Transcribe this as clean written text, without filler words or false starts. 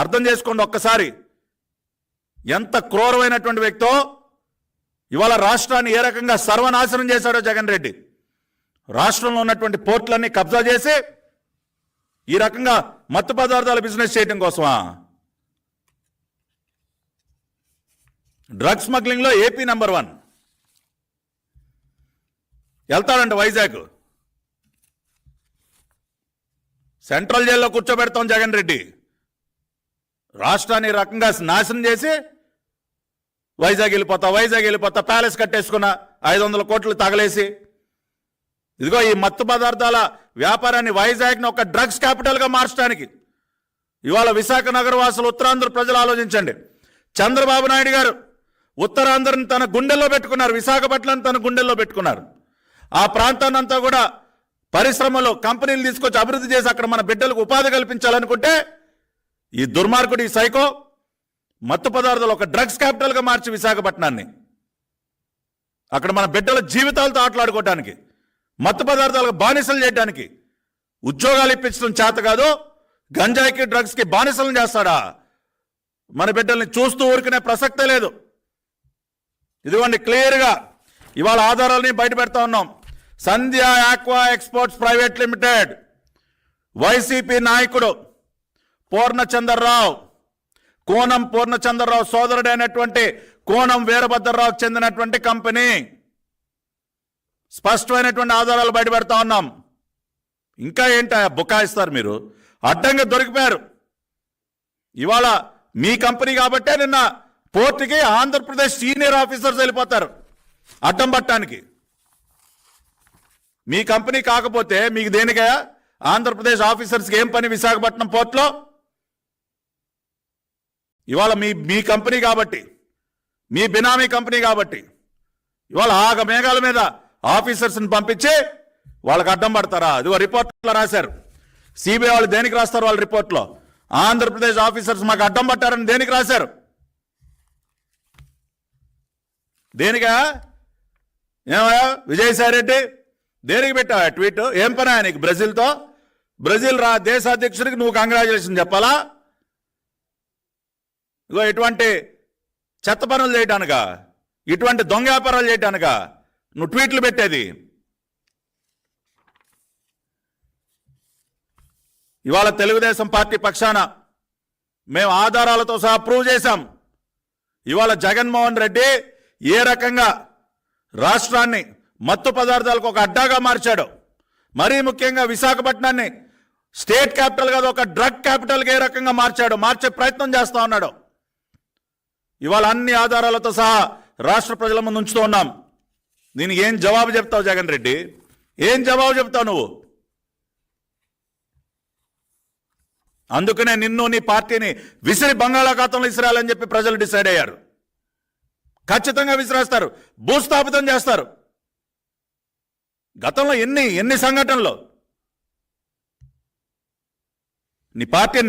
అర్థం చేసుకోండి ఒక్కసారి, ఎంత క్రూరమైనటువంటి వ్యక్తో. ఇవాళ రాష్ట్రాన్ని ఏ రకంగా సర్వనాశనం చేశాడో జగన్ రెడ్డి. రాష్ట్రంలో ఉన్నటువంటి పోర్టులన్నీ కబ్జా చేసి ఈ రకంగా మత్తు పదార్థాల బిజినెస్ చేయడం కోసమా? డ్రగ్ స్మగ్లింగ్లో ఏపీ నెంబర్ 1. వెళ్తాడంట వైజాగ్, సెంట్రల్ జైల్లో కూర్చోబెడతాం జగన్ రెడ్డి. రాష్ట్రాన్ని రకంగా నాశనం చేసి వైజాగ్ వెళ్ళిపోతా ప్యాలెస్ కట్టేసుకున్న 500 కోట్లు తగలేసి, ఇదిగో ఈ మత్తు పదార్థాల వ్యాపారాన్ని వైజాగ్ని ఒక డ్రగ్స్ క్యాపిటల్గా మార్చడానికి ఇవాళ విశాఖ నగర వాసులు, ఉత్తరాంధ్ర ప్రజలు ఆలోచించండి. చంద్రబాబు నాయుడు గారు ఉత్తరాంధ్రని తన గుండెల్లో పెట్టుకున్నారు, విశాఖపట్నాన్ని తన గుండెల్లో పెట్టుకున్నారు. ఆ ప్రాంతాన్ని అంతా కూడా పరిశ్రమలు, కంపెనీలు తీసుకొచ్చి అభివృద్ధి చేసి అక్కడ మన బిడ్డలకు ఉపాధి కల్పించాలనుకుంటే ఈ దుర్మార్గుడు, ఈ సైకో మత్తు పదార్థాలు ఒక డ్రగ్స్ క్యాపిటల్గా మార్చి విశాఖపట్నాన్ని అక్కడ మన బిడ్డల జీవితాలతో ఆటలాడుకోవటానికి, మత్తు పదార్థాలకు బానిసలు చేయడానికి, ఉద్యోగాలు ఇప్పించడం చేత కాదు, గంజాయికి డ్రగ్స్కి బానిసలను చేస్తాడా? మన బిడ్డల్ని చూస్తూ ఊరుకునే ప్రసక్తే లేదు. ఇదిగోండి క్లియర్గా ఇవాళ ఆధారాలని బయట పెడతా ఉన్నాం. Sandhya aqua exports private limited YCP నాయకుడు పూర్ణచంద్రరావు, కోనం పూర్ణచంద్రరావు సోదరుడైనటువంటి కోనం వీరభద్రరావుకు చెందినటువంటి కంపెనీ. స్పష్టమైనటువంటి ఆధారాలు బయట పెడతా ఉన్నాం. ఇంకా ఏంటి బుకాయిస్తారు మీరు? అడ్డంగా దొరికిపోయారు. ఇవాళ మీ కంపెనీ కాబట్టే నిన్న పోర్టుకి ఆంధ్రప్రదేశ్ సీనియర్ ఆఫీసర్స్ వెళ్ళిపోతారు అడ్డం పట్టడానికి. మీ కంపెనీ కాకపోతే మీకు దేనిగా ఆంధ్రప్రదేశ్ ఆఫీసర్స్కి ఏం పని విశాఖపట్నం పోర్టులో? ఇవాళ మీ కంపెనీ కాబట్టి, మీ బినామీ కంపెనీ కాబట్టి ఇవాళ ఆగ మేఘాల మీద ఆఫీసర్స్ని పంపించి వాళ్ళకి అడ్డం పడతారా? అది రిపోర్ట్లో రాశారు. సిబిఐ వాళ్ళు దేనికి రాస్తారు? వాళ్ళ రిపోర్ట్లో ఆంధ్రప్రదేశ్ ఆఫీసర్స్ మాకు అడ్డం పట్టారని దేనికి రాశారు? దేనికా? ఏమయ్యా విజయసాయి రెడ్డి, దేనికి పెట్టావా ట్వీట్? ఏం పని నీకు బ్రెజిల్తో? బ్రెజిల్ దేశ అధ్యక్షుడికి నువ్వు కంగ్రాచులేషన్ చెప్పాలా? ఇగో ఇటువంటి చెత్త పనులు చేయటానుగా, ఇటువంటి దొంగ వ్యాపారాలు చేయటానుగా నువ్వు ట్వీట్లు పెట్టేది. ఇవాళ తెలుగుదేశం పార్టీ పక్షాన మేము ఆధారాలతో సహా ప్రూవ్ చేశాం. ఇవాళ జగన్మోహన్ రెడ్డి ఏ రకంగా రాష్ట్రాన్ని మత్తు పదార్థాలకు ఒక అడ్డాగా మార్చాడు, మరీ ముఖ్యంగా విశాఖపట్నాన్ని స్టేట్ క్యాపిటల్ కాదు ఒక డ్రగ్ క్యాపిటల్గా ఏ రకంగా మార్చే ప్రయత్నం చేస్తూ ఉన్నాడు. ఇవాళ అన్ని ఆధారాలతో సహా రాష్ట్ర ప్రజల ముందు ఉంచుతూ ఉన్నాం. దీనికి ఏం జవాబు చెప్తావు జగన్ రెడ్డి? ఏం జవాబు చెప్తావు నువ్వు? అందుకనే నిన్ను, నీ పార్టీని విసిరి బంగాళాఖాతంలో విసిరాలని చెప్పి ప్రజలు డిసైడ్ అయ్యారు. ఖచ్చితంగా విసిరేస్తారు, భూస్థాపితం చేస్తారు. గతంలో ఎన్ని సంఘటనలు నీ పార్టీ